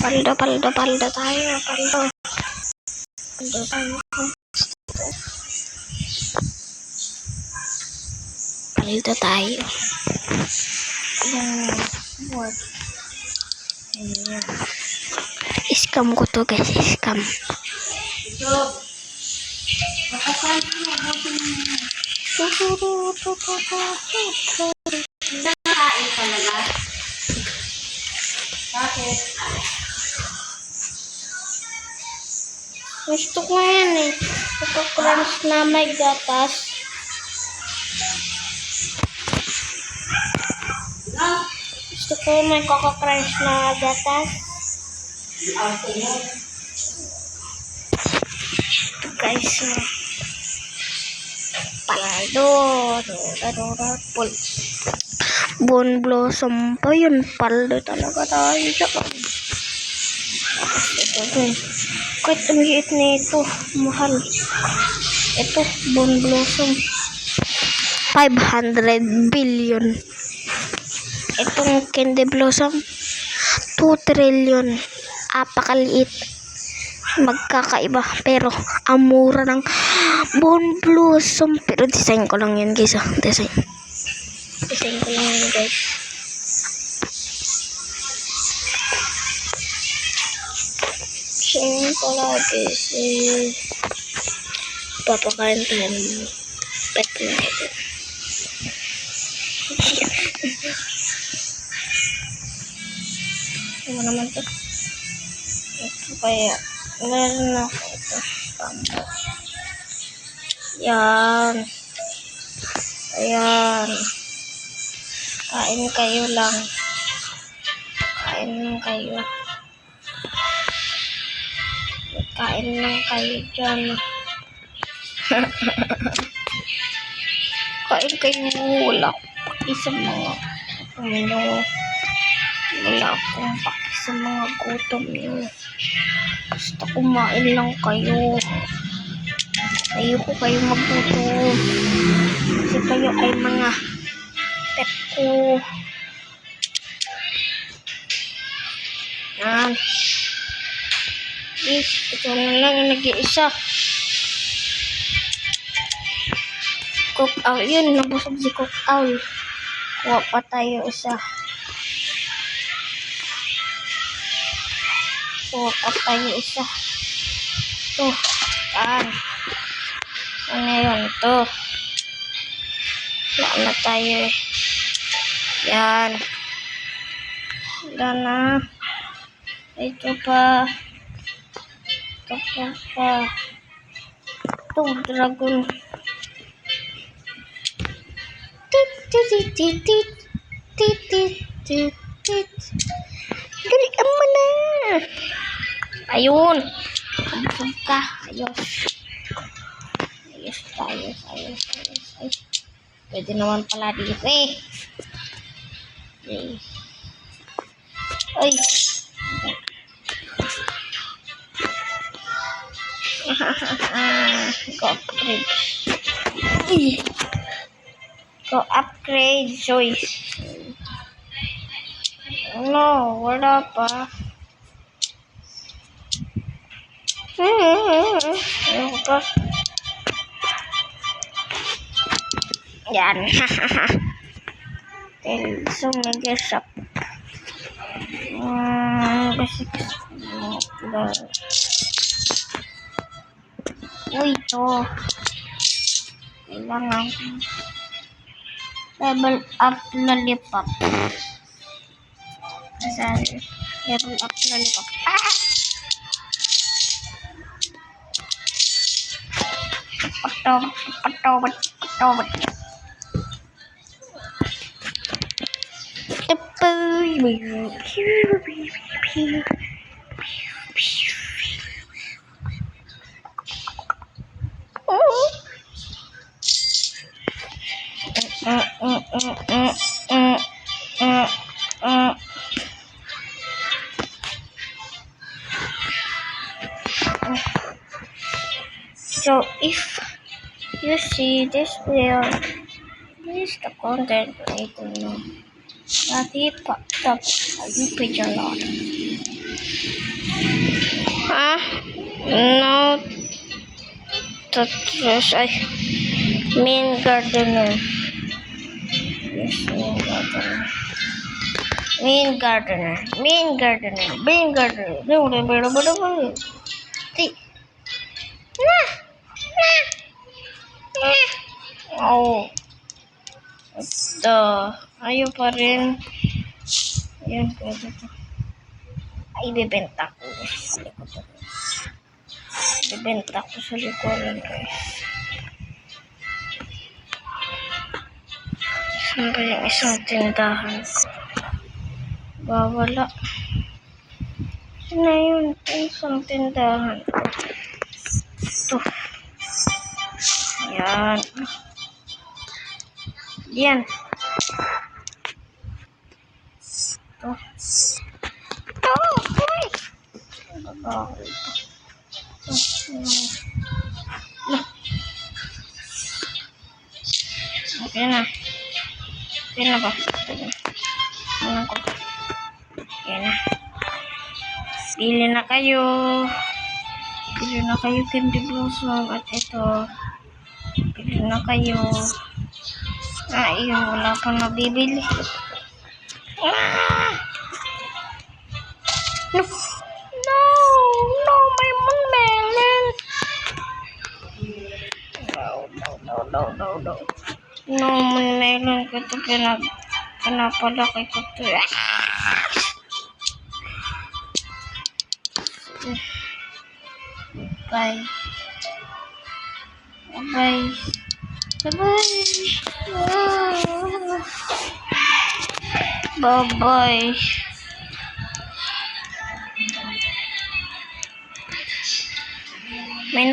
Paldo tayo. Paldo tayo. What? Ayan. Scam ko to guys, scam. Nakain talaga? Bakit? Gusto ko yan eh. Ito crunch na may gatas. Gusto ko may Coco Crunch na gatas. Ito guys. Paldo. Bon Blossom pa yun. Paldo talaga tayo dyan. Ito guys. Kahit ang liit na ito. Mahal. Ito. Bon Blossom. 500 billion. Itong Candy Blossom. 2 trillion. Apakaliit. Magkakaiba. Pero ang mura ng Bon Blossom. Pero design ko lang yan guys. Design ko lang yan guys. Design ko lang guys. Papakain tayo ng pet na ito. Ano naman ito? Ito kaya. Meron ako ito. Yan. Ayan. Kain kayo lang. Kain lang kayo. Kain lang kayo dyan. Kain kayo. Wala akong paki sa mga wala akong paki sa mga gutom nyo. Basta kumain lang kayo. Ayoko kayo magutom. Kasi kayo ay mga pet ko. Yan. Ito na lang yung nag-iisa. Cook out. Yun, nabusog si Cook out. Kuha pa tayo isa. Ito. Yan. Ano yun? Ito. Wala na tayo eh. Yan. Wala na. Ito pa. Ito, dragon. Galian mo na. Ayun. Busog ka. Ayos. Pwede naman pala dito eh. Ay. Go upgrade choice. No, wala pa. Yan. So mega shop. Uy, ito. Kailangan level up lollipop. Sorry. Level up lollipop. Patawad. So if you see this video, this is the content I don't know. Dati popped up a picture lot. Ah, no, that's I main gardener. Yes, main gardener. Main gardener. Main gardener. Main gardener. See. Oh. Ito. Ayaw pa rin. Ayan, pwede to. Ay, ibibenta ko. Ibibenta ko sa likuran, guys. Saan ba yung isang tindahan ko? Bawala. Saan na yun? Isang tindahan ko. Ito. Ayan. Yan. Ito. Ito. Uy! Babawal ito. Okay na. Okay na ba? Okay na ko. Okay na. Pili na kayo. Pili na kayo Candy Blossom. At ito. Pili na kayo. Ah, yun. Wala pa nabibili. Ah! No! No! No! May melon! No. No, may melon ko ito. Pinapalaki ko ito. Bye. Bye. Bye-bye. May